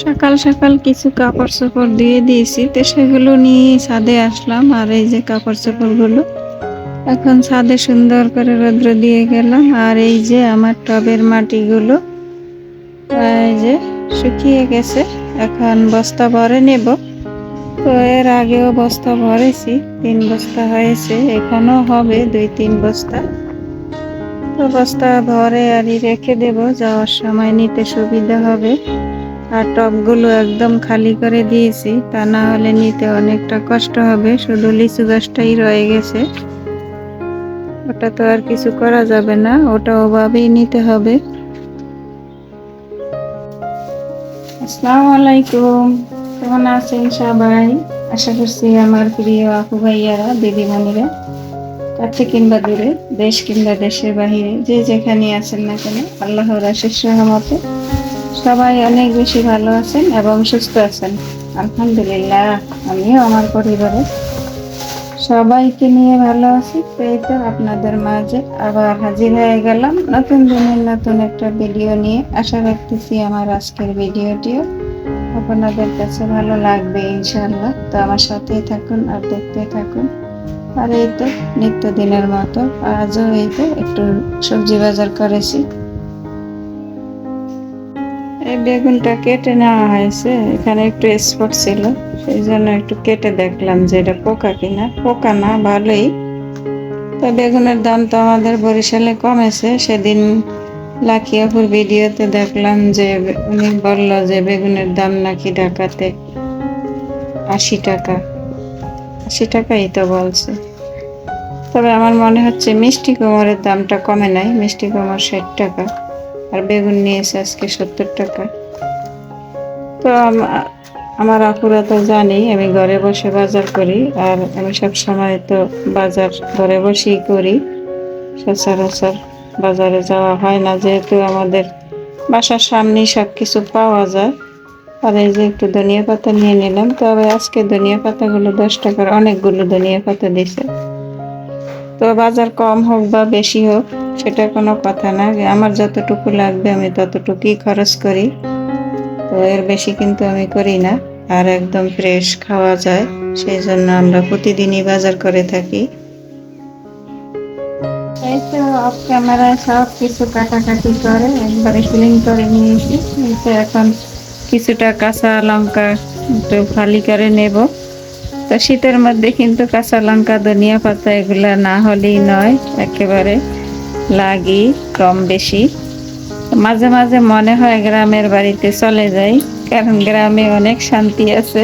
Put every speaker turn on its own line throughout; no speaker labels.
সকাল সকাল কিছু কাপড় চোপড় দিয়ে দিয়েছি, তো সেগুলো নিয়ে ছাদে আসলাম। আর এই যে কাপড় চোপড় গুলো এখন ছাদে সুন্দর করে রৌদ্র দিয়ে গেলাম। আর এই যে আমার টবের মাটিগুলো এই যে শুকিয়ে গেছে, এখন বস্তা ভরে নেব। তো এর আগেও বস্তা ভরেছি, 3 বস্তা হয়েছে, এখানেও হবে 2-3 বস্তা। তো বস্তা ভরে আরই রেখে দেব, যাওয়ার সময় নিতে সুবিধা হবে। আর টবগুলো একদম খালি করে দিয়েছি, তা না হলে নিতে অনেকটা কষ্ট হবে। শুধু লিচু গাছটাই রয়ে গেছে, ওটা তো আর কিছু করা যাবে না, ওটা ওভাবেই নিতে হবে। আসসালামু আলাইকুম, কেমন আছেন সবাই? আশা করছি আমার প্রিয় আপু ভাইয়ারা, দিদিমণিরা, কাছে কিংবা দূরে, দেশ কিংবা দেশের বাহিরে, যে যেখানে আছেন না কেন, আল্লাহর অশেষ রহমতে সবাই অনেক বেশি ভালো আছেন এবং সুস্থ আছেন। আলহামদুলিল্লাহ, আমিও আমার পরিবারে সবাইকে নিয়ে ভালো আছি। তো এই তো আপনাদের মাঝে আবার হাজির হয়ে গেলাম নতুন দিনের নতুন একটা ভিডিও নিয়ে। আশা রাখতেছি আমার আজকের ভিডিওটিও আপনাদের কাছে ভালো লাগবে ইনশাআল্লাহ। তো আমার সাথেই থাকুন আর দেখতে থাকুন। আর এই তো নিত্যদিনের মতো আজও এই তো একটু সবজি বাজার করেছি। এই বেগুনটা কেটে নেওয়া হয়েছে, এখানে একটু স্পট ছিল, সেই জন্য একটু কেটে দেখলাম যে এটা পোকা কিনা। পোকা না, ভালোই। তো বেগুনের দাম তো আমাদের বরিশালে কমেছে। সেদিন লাকিয়াপুর ভিডিওতে দেখলাম যে উনি বলল যে বেগুনের দাম নাকি ঢাকাতে 80 টাকা। 80 টাকাই তো বলছে। তবে আমার মনে হচ্ছে মিষ্টি কুমড়ের দামটা কমে নাই, মিষ্টি কুমড় 60 টাকা আর বেগুন নিয়েছে আজকে 70 টাকা। তো আমার আপুরা তো জানি আমি ঘরে বসে বাজার করি, আর আমি সব সময় তো বাজার ঘরে বসেই করি। সচরাচর বাজারে যাওয়া হয় না, যেহেতু আমাদের বাসার সামনেই সব কিছু পাওয়া যায়। আর এই যে একটু ধনিয়া পাতা নিয়ে নিলাম। তবে আজকে ধনিয়া পাতাগুলো 10 টাকার অনেকগুলো ধনিয়া পাতা দিছে। তো বাজার কম হোক বা বেশি হোক সেটা কোনো কথা না, আমার যতটুকু লাগবে আমি ততটুকুই খরচ করি। তো এর বেশি কিন্তু আমি করি না। আর একদম ফ্রেশ খাওয়া যায়, সেই জন্য আমরা প্রতিদিনই বাজার করে থাকি। এই তো অফ ক্যামেরায় সব কিছু কাটাকাটি করে একবারে ক্লিন করে নিয়েছি। এই তো এখন কিছুটা কাঁচা লঙ্কা একটু ফালি করে নেব। তো শীতের মধ্যে কিন্তু কাঁচা লঙ্কা ধনিয়া পাতা এগুলা না হলেই নয়, একেবারে লাগি কম বেশি। মাঝে মাঝে মনে হয় গ্রামের বাড়িতে চলে যাই, কারণ গ্রামে অনেক শান্তি আছে।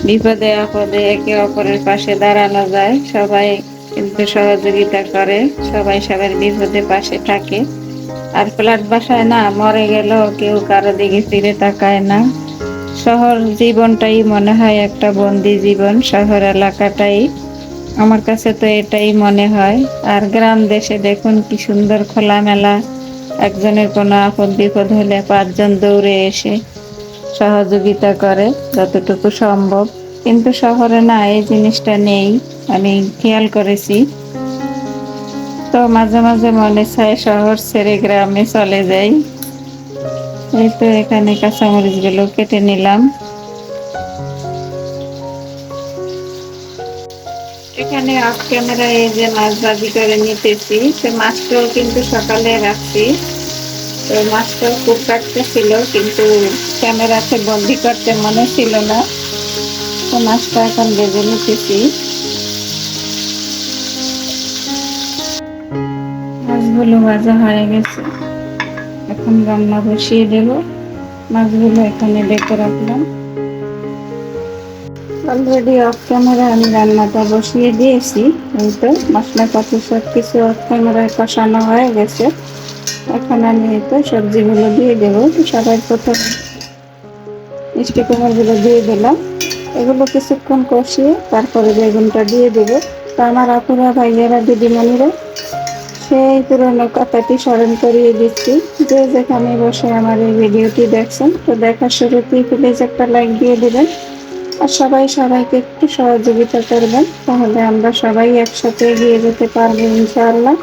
বিপদে আপদে একে অপরের পাশে দাঁড়ানো যায়, সবাই কিন্তু সহযোগিতা করে, সবাই সবার বিপদে পাশে থাকে। আর ফ্ল্যাট বাসায় না, মরে গেল কেউ কারো দিকে ফিরে তাকায় না। শহর জীবনটাই মনে হয় একটা বন্দি জীবন, শহর এলাকাটাই আমার কাছে তো এটাই মনে হয়। আর গ্রাম দেশে দেখুন কি সুন্দর খোলামেলা, একজনের কোনো আপদ বিপদ হলে 5 জন দৌড়ে এসে সহযোগিতা করে যতটুকু সম্ভব। কিন্তু শহরে না, এই জিনিসটা নেই, আমি খেয়াল করেছি। তো মাঝে মাঝে মনে চায় শহর ছেড়ে গ্রামে চলে যাই। এই তো এখানে কাঁচামরিচ গুলো কেটে নিলাম। এখানে অফ ক্যামেরা এই যে মাছ ভাজি করে নিতেছি, তো মাছটাও কিন্তু সকালে রাখছি। তো মাছটাও খুব কাটতে ছিল, কিন্তু ক্যামেরাতে বন্দি করতে মনে ছিল না। তো মাছটা এখন ভেজে নিতেছি। মাছগুলো ভাজা হয়ে গেছে, এখন রান্না বসিয়ে দেব। মাছগুলো এখানে ডেকে রাখলাম। অলরেডি অফ ক্যামেরা আমি রান্নাটা বসিয়ে দিয়েছি। এই তো মশলাপাতি সব কিছু অফ ক্যামেরায় কষানো হয়ে গেছে। এখন আমি এই তো সবজিগুলো দিয়ে দেবো। সবাই প্রথম মিষ্টি কুমড়গুলো দিয়ে দিলাম, এগুলো কিছুক্ষণ কষিয়ে তারপরে বেগুনটা দিয়ে দেবো। তো আমার আপুরা ভাইয়েরা দিদিমণিরা সেই পুরোনো কথাটি স্মরণ করিয়ে দিচ্ছি, যে যেখানে বসে আমার এই ভিডিওটি দেখছেন, তো দেখার শুরুতেই প্লিজ একটা লাইক দিয়ে দেবেন। আর সবাই সবাইকে একটু সহযোগিতা করবেন, তাহলে আমরা সবাই একসাথে এগিয়ে যেতে পারবো ইনশাআল্লাহ।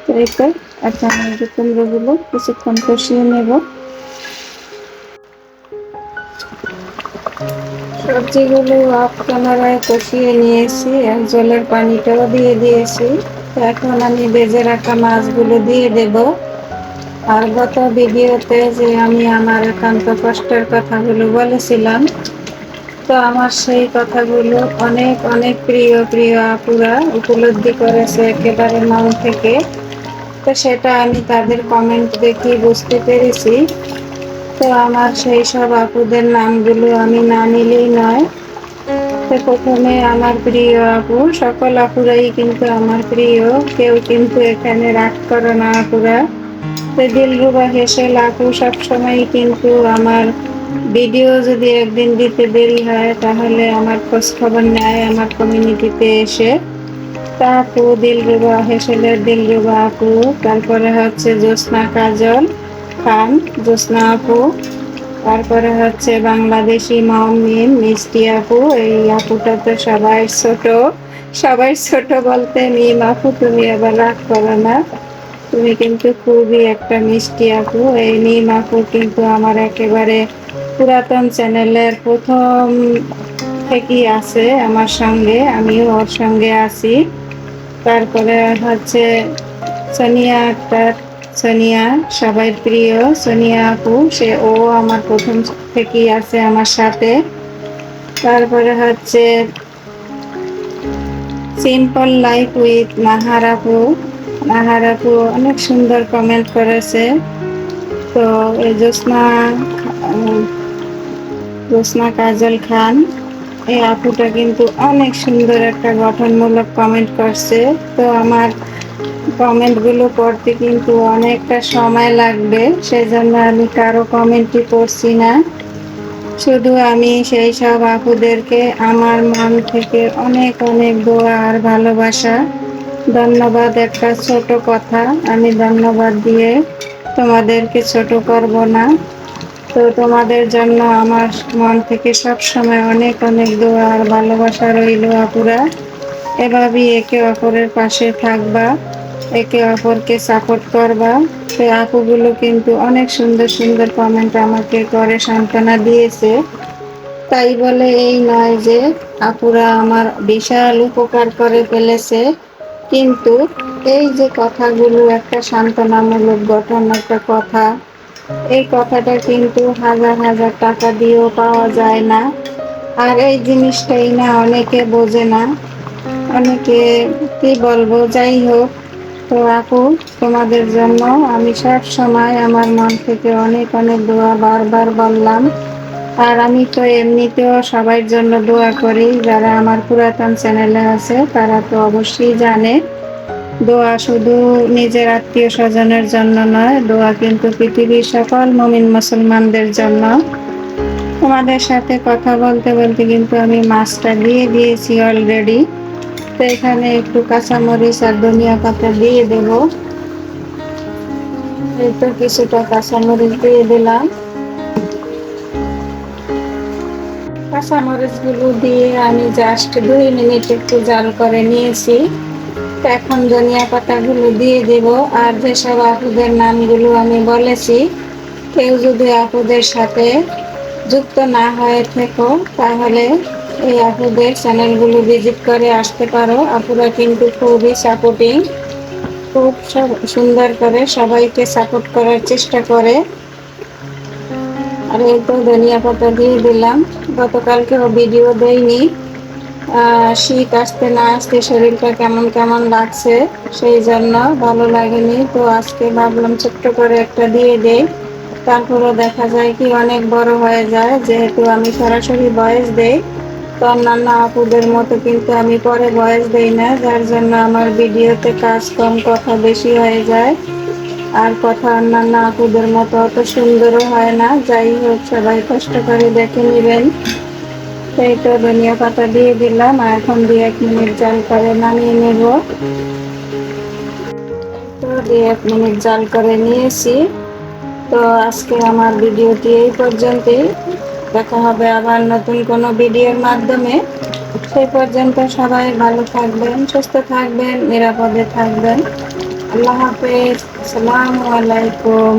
তো এই তো এখন এই কুমড়োগুলো কিছুক্ষণ কষিয়ে নেব। সবজিগুলো অফ ক্যামেরায় কষিয়ে নিয়েছি আর জলের পানিটাও দিয়ে দিয়েছি। তো এখন আমি ভেজে রাখা মাছগুলো দিয়ে দেব। আর গত ভিডিওতে যে আমি আমার একান্ত কষ্টের কথাগুলো বলেছিলাম, তো আমার সেই কথাগুলো অনেক অনেক প্রিয় প্রিয় আপুরা উপলব্ধি করেছে একেবারে মন থেকে। তো সেটা আমি তাদের কমেন্ট দেখে বুঝতে পেরেছি। তো আমার সেই সব আপুদের নামগুলো আমি না নিলেই নয়। তো প্রথমে আমার প্রিয় আপু, সকল আপুরাই কিন্তু আমার প্রিয়, কেউ কিন্তু এখানে রাগ করো না আপুরা। তো দিলরুবা হেসেল আপু সবসময় কিন্তু আমার ভিডিও যদি একদিন দিতে দেরি হয় তাহলে আমার খোঁজ খবর নেয় আমার কমিউনিটিতে এসে। তা আপু দিলরুবা হেসেলের দিলরুবা আপু, তারপরে হচ্ছে জ্যোৎস্না কাজল খান, জ্যোৎস্না আপু, তারপরে হচ্ছে বাংলাদেশি মমিন মিষ্টি আপু। এই আপুটা তো সবাই ছোট বলতে মিম আপু, তুমি আবার রাগ করো না, তুমি কিন্তু খুবই একটা মিষ্টি আপু। এই মিম আপু কিন্তু আমার একেবারে পুরাতন চ্যানেলের প্রথম থেকেই আছে আমার সঙ্গে, আমিও ওর সঙ্গে আছি। তারপরে হচ্ছে সোনিয়া আক্তার, সোনিয়া, সবাই প্রিয় সোনিয়া আপু, ও আমার প্রথম থেকেই আছে আমার সাথে। তারপরে হচ্ছে সিম্পল লাইফ উইথ নাহার আপু, নাহার আপু অনেক সুন্দর কমেন্ট করেছে। তো এই জ্যোৎস্না কাজল খান, এই আপুটা কিন্তু অনেক সুন্দর একটা গঠনমূলক কমেন্ট করছে। তো আমার কমেন্টগুলো পড়তে কিন্তু অনেকটা সময় লাগবে, সেজন্য আমি কারো কমেন্টই পড়ছি না। শুধু আমি সেই সব আপুদেরকে আমার মন থেকে অনেক অনেক দোয়া আর ভালোবাসা, ধন্যবাদ। একটা ছোট কথা, আমি ধন্যবাদ দিয়ে তোমাদেরকে ছোট করব না। তো তোমাদের জন্য আমার মন থেকে সব সময় অনেক অনেক দোয়া আর ভালোবাসা রইল আপুরা। এভাবেই একে অপরের পাশে থাকবা, একে অপরকে সাপোর্ট করবা। তো আপুগুলো কিন্তু অনেক সুন্দর সুন্দর কমেন্ট আমাকে করে সান্ত্বনা দিয়েছে। তাই বলে এই নয় যে আপুরা আমার বিশাল উপকার করে ফেলেছে, কিন্তু এই যে কথাগুলো, একটা সান্ত্বনামূলক গঠন একটা কথা, এই কথাটা কিন্তু হাজার হাজার টাকা দিয়েও পাওয়া যায় না। আর এই জিনিসটাই না অনেকে বোঝে না, অনেকে কি বলবো, যাই হোক। তো আপু, তোমাদের জন্য আমি সব সময় আমার মন থেকে অনেক অনেক দোয়া বারবার বললাম। আর আমি তো এমনিতেও সবার জন্য দোয়া করি, যারা আমার পুরাতন চ্যানেলে আছে তারা তো অবশ্যই জানে। দোয়া শুধু নিজের আত্মীয় স্বজনের জন্য নয়, দোয়া কিন্তু পৃথিবীর সকল মুমিন মুসলমানদের জন্য। তোমাদের সাথে কথা বলতে বলতে কিন্তু আমি মাছটা দিয়ে দিয়েছি অলরেডি। তো এখানে একটু কাঁচামরিচ আর ধনিয়া পাতা দিয়ে দেব। এই তো কিছুটা কাঁচামরিচ দিয়ে দিলাম। কাঁচামরিচ গুলো দিয়ে আমি জাস্ট 2 মিনিট একটু জাল করে নিয়েছি। এখন ধনিয়া পাতাগুলো দিয়ে দেব। আর যেসব আপুদের নামগুলো আমি বলেছি, কেউ যদি আপুদের সাথে যুক্ত না হয়ে থেকো তাহলে এই আপুদের চ্যানেলগুলো ভিজিট করে আসতে পারো। আপুরা কিন্তু খুবই সাপোর্টিং, খুব সুন্দর করে সবাইকে সাপোর্ট করার চেষ্টা করে। আর এই তো ধনিয়া পাতা দিয়ে দিলাম। গতকালকেও ভিডিও দেইনি, শীত আসতে না আসতে শরীরটা কেমন কেমন লাগছে, সেই জন্য ভালো লাগেনি। তো আজকে ভাবলাম ছোট্ট করে একটা দিয়ে দেই, তারপরও দেখা যায় কি অনেক বড় হয়ে যায়, যেহেতু আমি সরাসরি ভয়েস দেই। তো অন্যান্য আপুদের মতো কিন্তু আমি পরে ভয়েস দেই না, যার জন্য আমার ভিডিওতে কাজ কম, কথা বেশি হয়ে যায়। আর কথা অন্যান্য আপুদের মতো অত সুন্দরও হয় না। যাই হোক, সবাই কষ্ট করে দেখে নেবেন। সেই তো ধনিয়া পাতা দিয়ে দিলাম, আর এখন 2-1 মিনিট জাল করে নামিয়ে নেব। তো 2-1 মিনিট জাল করে নিয়েছি। তো আজকে আমার ভিডিওটি এই পর্যন্তই। দেখা হবে আবার নতুন কোনো ভিডিওর মাধ্যমে। সেই পর্যন্ত সবাই ভালো থাকবেন, সুস্থ থাকবেন, নিরাপদে থাকবেন। আল্লাহ হাফেজ, আসসালামু আলাইকুম।